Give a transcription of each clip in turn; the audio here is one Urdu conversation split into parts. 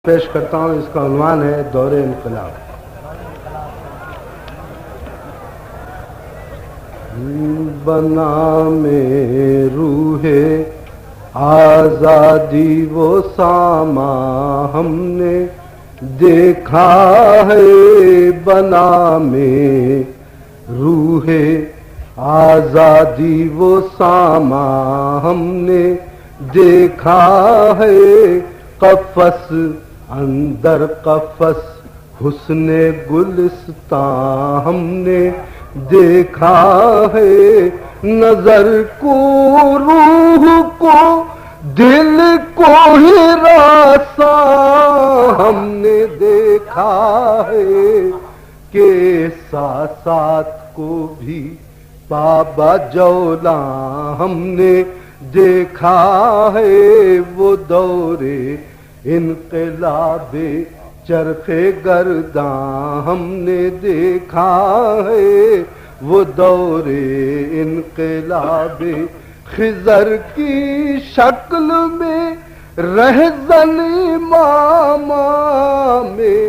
پیش کرتا ہوں. اس کا عنوان ہے دور انقلاب. بنا میں روح آزادی وہ ساما ہم نے دیکھا ہے. بنا میں روح آزادی وہ ساما ہم نے دیکھا ہے. قفس اندر قفس حسن گلستان ہم نے دیکھا ہے. نظر کو روح کو دل کو ہراساں ہم نے دیکھا ہے. کہ احساسات کو بھی پابا جولاں ہم نے دیکھا ہے. وہ دورے انقلاب چرخ گرداں ہم نے دیکھا ہے. وہ دورے انقلاب خضر کی شکل میں رہزن امامہ میں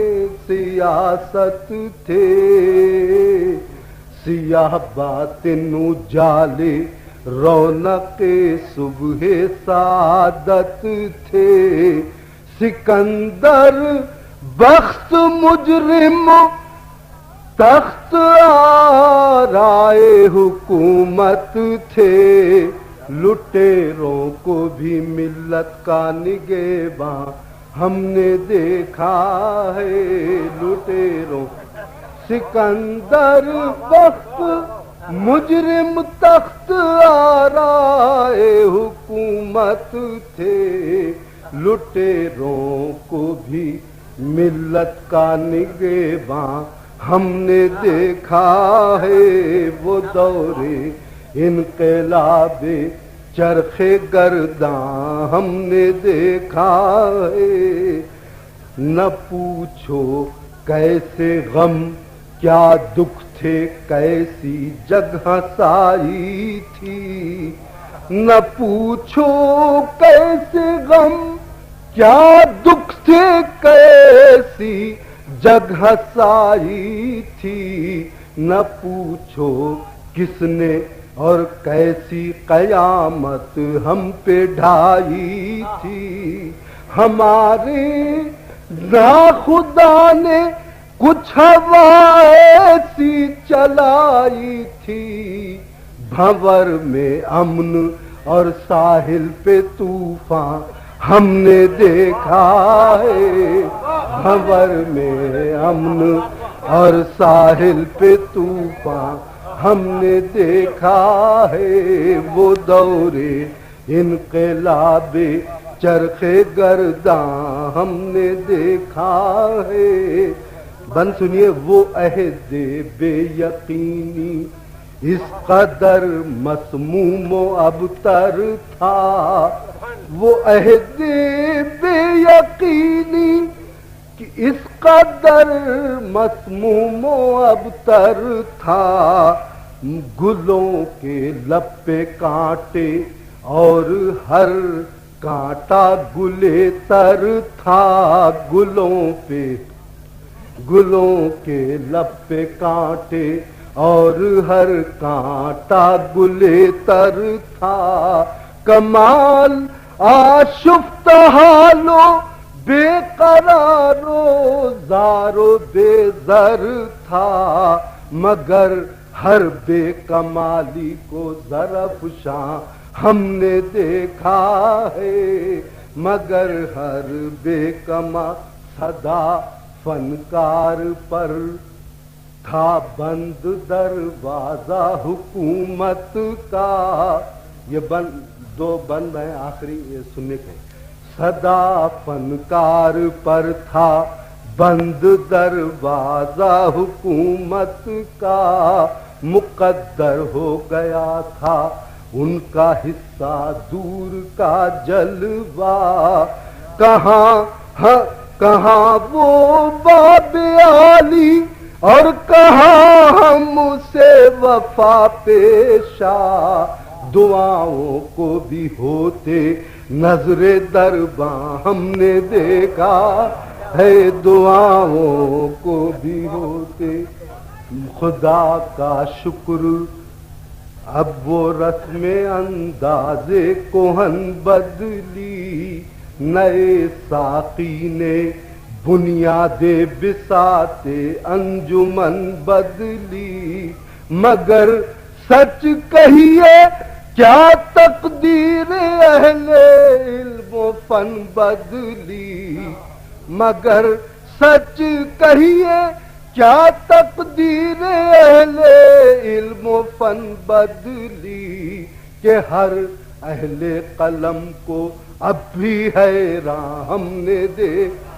سیاست تھے. سیاہ باطن اجالے رونق صبح سعادت تھے. سکندر بخت مجرم تخت آرائے حکومت تھے. لٹیروں کو بھی ملت کا نگہباں ہم نے دیکھا ہے. لٹیروں سکندر بخت مجرم تخت آرائے حکومت تھے. لٹیروں کو بھی ملت کا نگہباں ہم نے دیکھا ہے. وہ دورے انقلاب چرخ گرداں ہم نے دیکھا ہے. نہ پوچھو کیسے غم کیا دکھ تھے کیسی جگہ سائی تھی. نہ پوچھو کیسے غم کیا دکھ تھے کیسی جگہ سائی تھی. نہ پوچھو کس نے اور کیسی قیامت ہم پہ ڈھائی تھی. ہمارے ناخدا نے کچھ ہوا ایسی چلائی تھی. بھنور میں امن اور ساحل پہ طوفان ہم نے دیکھا ہے. بھنور میں امن اور ساحل پہ طوفان ہم نے دیکھا ہے. وہ دورے انقلاب چرخ گرداں ہم نے دیکھا ہے. بن سنیے. وہ عہد بے یقینی اس قدر مسموم و ابتر تھا. وہ عہد بے یقینی کہ اس قدر مسموم و ابتر تھا. گلوں کے لب پہ کانٹے اور ہر کانٹا گلے تر تھا. گلوں کے لب پہ کانٹے اور ہر کانٹا گلے تر تھا. کمال آشفت حالو بے قرارو زارو بے زر تھا. مگر ہر بے کمالی کو ظرفشاں ہم نے دیکھا ہے. مگر ہر بے کما صدا فنکار پر تھا بند دروازہ حکومت کا. یہ دو بند ہیں آخری یہ سننے کے. صدا فنکار پر تھا بند دروازہ حکومت کا. مقدر ہو گیا تھا ان کا حصہ دور کا جلوہ. کہاں وہ باب عالی اور کہاں ہم سے وفا پیشہ. دعاؤں کو بھی ہوتے نظر درباں ہم نے دیکھا ہے، دعاؤں کو بھی ہوتے۔ خدا کا شکر اب وہ رسم انداز کہن بدلی، نئے ساقی نے بنیاد بساط انجمن بدلی، مگر سچ کہیے کیا تقدیر اہل علم و فن بدلی، مگر سچ کہیے کیا تقدیر اہل علم و فن بدلی، کہ ہر اہل قلم کو اب بھی حیراں ہم نے دیکھا